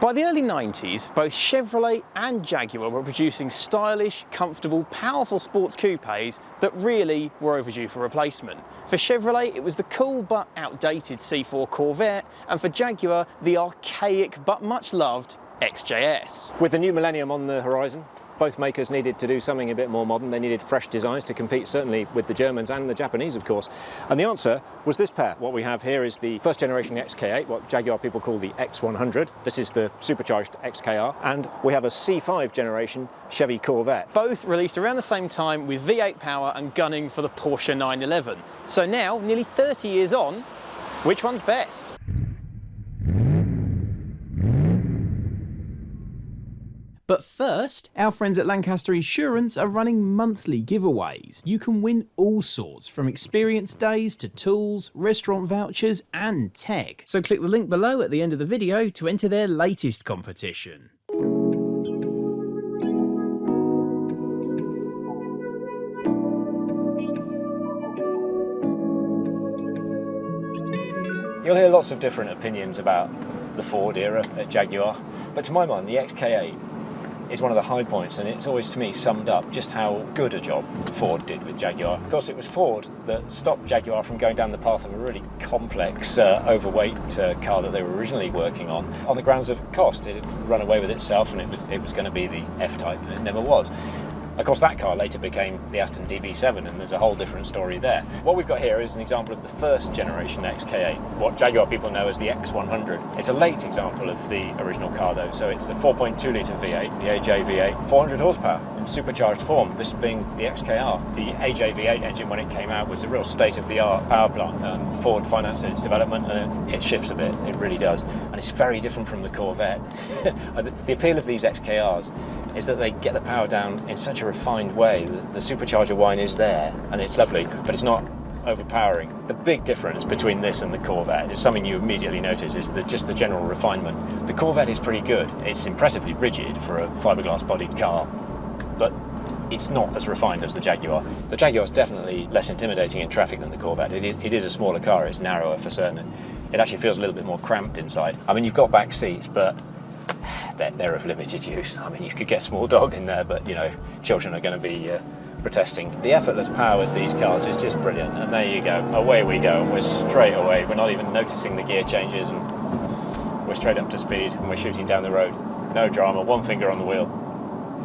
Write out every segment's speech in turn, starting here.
By the early 90s, both Chevrolet and Jaguar were producing stylish, comfortable, powerful sports coupes that really were overdue for replacement. For Chevrolet, it was the cool but outdated C4 Corvette, and for Jaguar, the archaic but much loved XJS. With the new millennium on the horizon, both makers needed to do something a bit more modern. They needed fresh designs to compete, certainly with the Germans and the Japanese, of course. And the answer was this pair. What we have here is the first generation XK8, what Jaguar people call the X100. This is the supercharged XKR. And we have a C5 generation Chevy Corvette. Both released around the same time with V8 power and gunning for the Porsche 911. So now, nearly 30 years on, which one's best? But first, our friends at Lancaster Insurance are running monthly giveaways. You can win all sorts, from experience days to tools, restaurant vouchers and tech. So click the link below at the end of the video to enter their latest competition. You'll hear lots of different opinions about the Ford era at Jaguar, but to my mind the XK8 is one of the high points, and it's always to me summed up just how good a job Ford did with Jaguar. Of course, it was Ford that stopped Jaguar from going down the path of a really complex, overweight car that they were originally working on the grounds of cost. It had run away with itself, and it was going to be the F-Type, and it never was. Of course, that car later became the Aston DB7, and there's a whole different story there. What we've got here is an example of the first generation XK8, what Jaguar people know as the X100. It's a late example of the original car though, so it's a 4.2 litre V8, the AJ V8, 400 horsepower in supercharged form, this being the XKR. The AJ V8 engine, when it came out, was a real state-of-the-art power plant. Ford financed its development, and it shifts a bit, it really does. And it's very different from the Corvette. The appeal of these XKRs is that they get the power down in such a refined way. The supercharger whine is there, and it's lovely, but it's not overpowering. The big difference between this and the Corvette is something you immediately notice, is just the general refinement. The Corvette is pretty good. It's impressively rigid for a fiberglass bodied car, but it's not as refined as the Jaguar. The Jaguar is definitely less intimidating in traffic than the Corvette. It is a smaller car, it's narrower for certain. It actually feels a little bit more cramped inside. I mean, you've got back seats, but they're of limited use. I mean, you could get small dog in there, but you know, children are going to be protesting. The effortless power with these cars is just brilliant, and there you go, away we go, and we're straight away. We're not even noticing the gear changes, and we're straight up to speed, and we're shooting down the road. No drama, one finger on the wheel.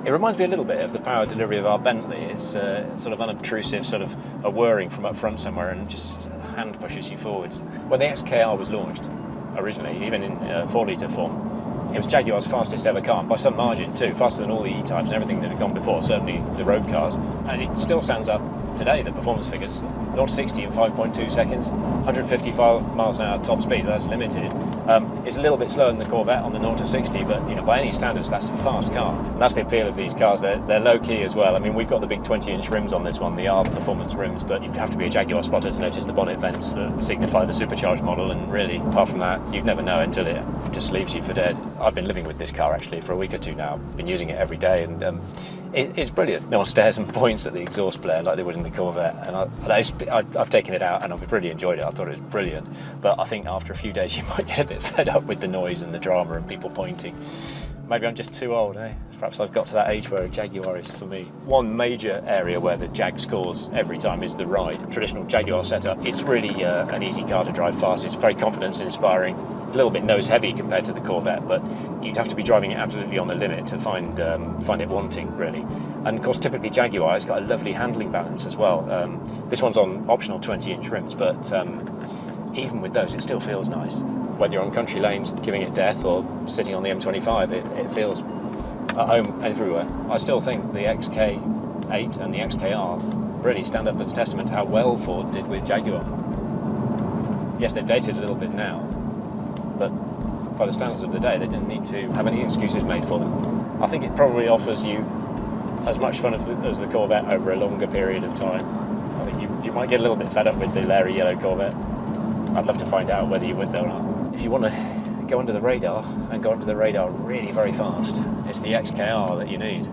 It reminds me a little bit of the power delivery of our Bentley. It's sort of unobtrusive, sort of a whirring from up front somewhere, and just hand pushes you forwards. When the XKR was launched, originally, even in 4-litre form, it was Jaguar's fastest ever car, by some margin too, faster than all the E-Types and everything that had gone before, certainly the road cars. And it still stands up today, the performance figures. 0 to 60 in 5.2 seconds, 155 miles an hour top speed, that's limited. It's a little bit slower than the Corvette on the 0 to 60, but you know, by any standards, that's a fast car. And that's the appeal of these cars. They're low key as well. I mean, we've got the big 20-inch rims on this one, the R performance rims, but you'd have to be a Jaguar spotter to notice the bonnet vents that signify the supercharged model, and really, apart from that, you'd never know until it just leaves you for dead. I've been living with this car actually for a week or two now. Been using it every day, and it's brilliant. No one stares and points at the exhaust blare like they would in the Corvette, and I've taken it out and I've really enjoyed it. I thought it was brilliant, but I think after a few days you might get a bit fed up with the noise and the drama and people pointing. Maybe I'm just too old, eh? Perhaps I've got to that age where a Jaguar is for me. One major area where the Jag scores every time is the ride. Traditional Jaguar setup, it's really an easy car to drive fast. It's very confidence-inspiring. It's a little bit nose-heavy compared to the Corvette, but you'd have to be driving it absolutely on the limit to find it wanting, really. And of course, typically Jaguar has got a lovely handling balance as well. This one's on optional 20-inch rims, but even with those, it still feels nice. Whether you're on country lanes giving it death or sitting on the M25, it feels at home everywhere. I still think the XK8 and the XKR really stand up as a testament to how well Ford did with Jaguar. Yes, they've dated a little bit now, but by the standards of the day, they didn't need to have any excuses made for them. I think it probably offers you as much fun as the Corvette over a longer period of time. I think you might get a little bit fed up with the leery yellow Corvette. I'd love to find out whether you would though or not. If you want to go under the radar, and go under the radar really very fast, it's the XKR that you need.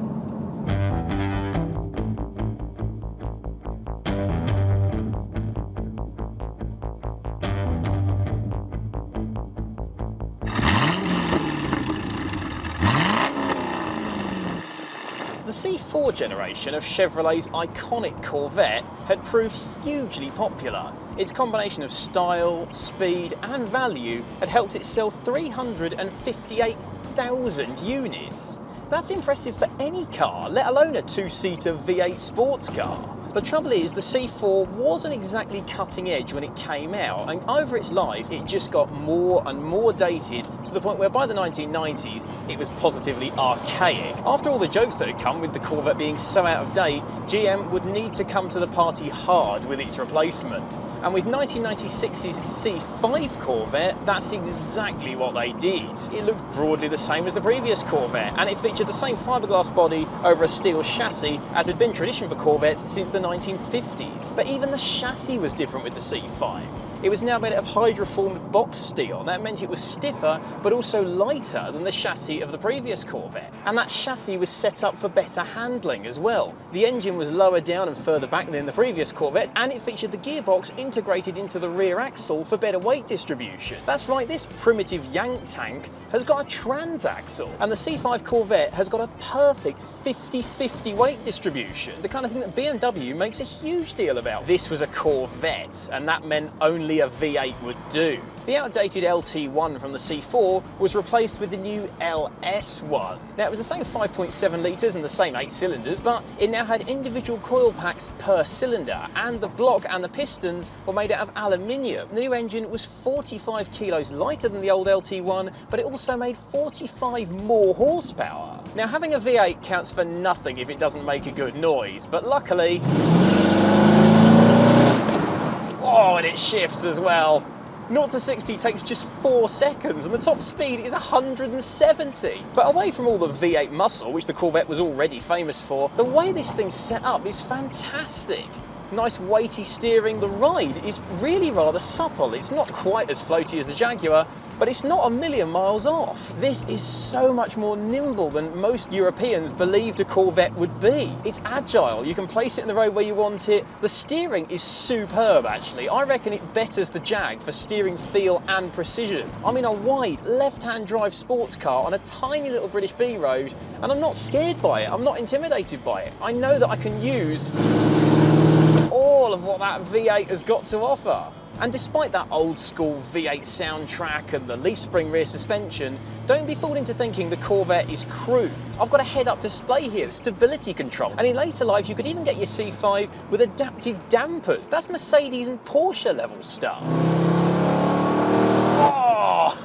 The C4 generation of Chevrolet's iconic Corvette had proved hugely popular. Its combination of style, speed and value had helped it sell 358,000 units. That's impressive for any car, let alone a two-seater V8 sports car. The trouble is, the C4 wasn't exactly cutting edge when it came out, and over its life it just got more and more dated to the point where by the 1990s it was positively archaic. After all the jokes that had come with the Corvette being so out of date, GM would need to come to the party hard with its replacement. And with 1996's C5 Corvette, that's exactly what they did. It looked broadly the same as the previous Corvette, and it featured the same fiberglass body over a steel chassis as had been tradition for Corvettes since the 1950s. But even the chassis was different with the C5. It was now made out of hydroformed box steel. That meant it was stiffer, but also lighter than the chassis of the previous Corvette. And that chassis was set up for better handling as well. The engine was lower down and further back than the previous Corvette, and it featured the gearbox integrated into the rear axle for better weight distribution. That's right, this primitive yank tank has got a transaxle, and the C5 Corvette has got a perfect 50-50 weight distribution, the kind of thing that BMW makes a huge deal about. This was a Corvette, and that meant only a V8 would do. The outdated LT1 from the C4 was replaced with the new LS1. Now, it was the same 5.7 litres and the same 8 cylinders, but it now had individual coil packs per cylinder, and the block and the pistons were made out of aluminium. The new engine was 45 kilos lighter than the old LT1, but it also made 45 more horsepower. Now, having a V8 counts for nothing if it doesn't make a good noise, but luckily... Oh, and it shifts as well. 0 to 60 takes just 4 seconds, and the top speed is 170. But away from all the V8 muscle, which the Corvette was already famous for, the way this thing's set up is fantastic. Nice weighty steering. The ride is really rather supple. It's not quite as floaty as the Jaguar, but it's not a million miles off. This is so much more nimble than most Europeans believed a Corvette would be. It's agile, you can place it in the road where you want it. The steering is superb actually. I reckon it betters the Jag for steering feel and precision. I'm in a wide left-hand drive sports car on a tiny little British B road, and I'm not scared by it, I'm not intimidated by it. I know that I can use all of what that V8 has got to offer. And despite that old school V8 soundtrack and the leaf spring rear suspension, don't be fooled into thinking the Corvette is crude. I've got a head-up display here, stability control, and in later life you could even get your C5 with adaptive dampers. That's Mercedes and Porsche level stuff. Oh!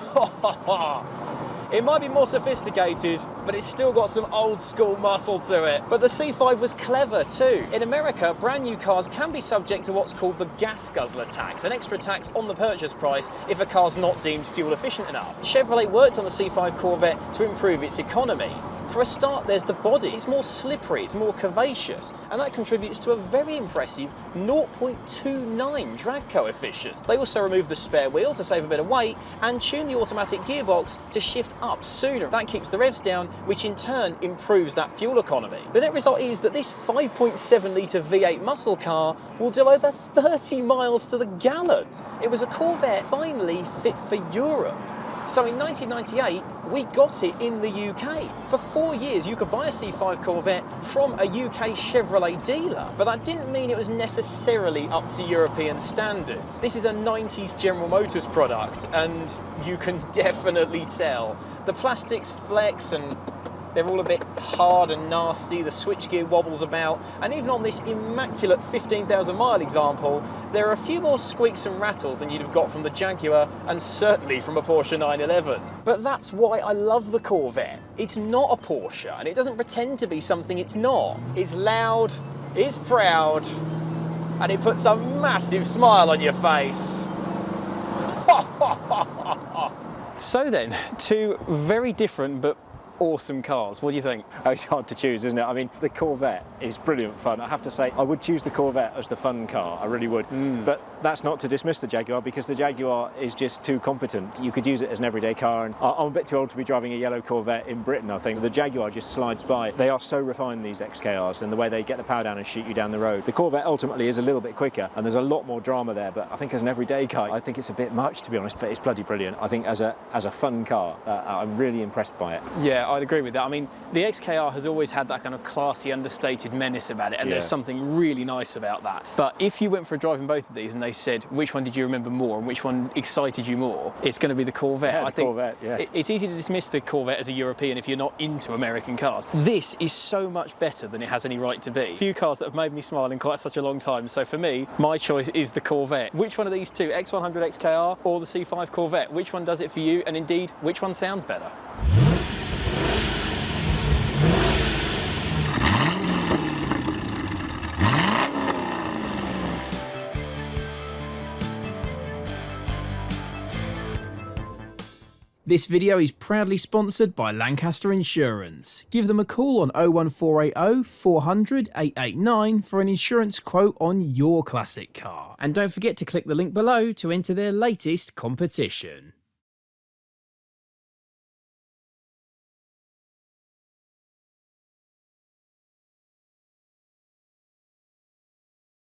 It might be more sophisticated, but it's still got some old school muscle to it. But the C5 was clever too. In America, brand new cars can be subject to what's called the gas guzzler tax, an extra tax on the purchase price if a car's not deemed fuel efficient enough. Chevrolet worked on the C5 Corvette to improve its economy. For a start, there's the body. It's more slippery, it's more curvaceous, and that contributes to a very impressive 0.29 drag coefficient. They also removed the spare wheel to save a bit of weight and tune the automatic gearbox to shift up sooner. That keeps the revs down, which in turn improves that fuel economy. The net result is that this 5.7 litre V8 muscle car will do over 30 miles to the gallon. It was a Corvette finally fit for Europe. So in 1998, we got it in the UK. For 4 years, you could buy a C5 Corvette from a UK Chevrolet dealer, but that didn't mean it was necessarily up to European standards. This is a 90s General Motors product, and you can definitely tell. The plastics flex and they're all a bit hard and nasty, the switchgear wobbles about, and even on this immaculate 15,000 mile example, there are a few more squeaks and rattles than you'd have got from the Jaguar, and certainly from a Porsche 911. But that's why I love the Corvette. It's not a Porsche, and it doesn't pretend to be something it's not. It's loud, it's proud, and it puts a massive smile on your face. So then, two very different but awesome cars. What do you think? Oh, it's hard to choose, isn't it? I mean, the Corvette is brilliant fun. I have to say, I would choose the Corvette as the fun car. I really would. But that's not to dismiss the Jaguar, because the Jaguar is just too competent. You could use it as an everyday car, and I'm a bit too old to be driving a yellow Corvette in Britain, I think. The Jaguar just slides by. They are so refined, these XKRs, and the way they get the power down and shoot you down the road. The Corvette ultimately is a little bit quicker, and there's a lot more drama there, but I think as an everyday car, I think it's a bit much, to be honest, but it's bloody brilliant. I think as a fun car, I'm really impressed by it. Yeah, Yeah, I'd agree with that. I mean, the XKR has always had that kind of classy, understated menace about it, and there's something really nice about that. But if you went for a drive in both of these and they said, which one did you remember more and which one excited you more, it's going to be the Corvette. Yeah, I think Corvette, yeah. It's easy to dismiss the Corvette as a European if you're not into American cars. This is so much better than it has any right to be. Few cars that have made me smile in quite such a long time, so for me, my choice is the Corvette. Which one of these two, X100 XKR or the C5 Corvette, which one does it for you, and indeed, which one sounds better? This video is proudly sponsored by Lancaster Insurance. Give them a call on 01480 400 889 for an insurance quote on your classic car. And don't forget to click the link below to enter their latest competition.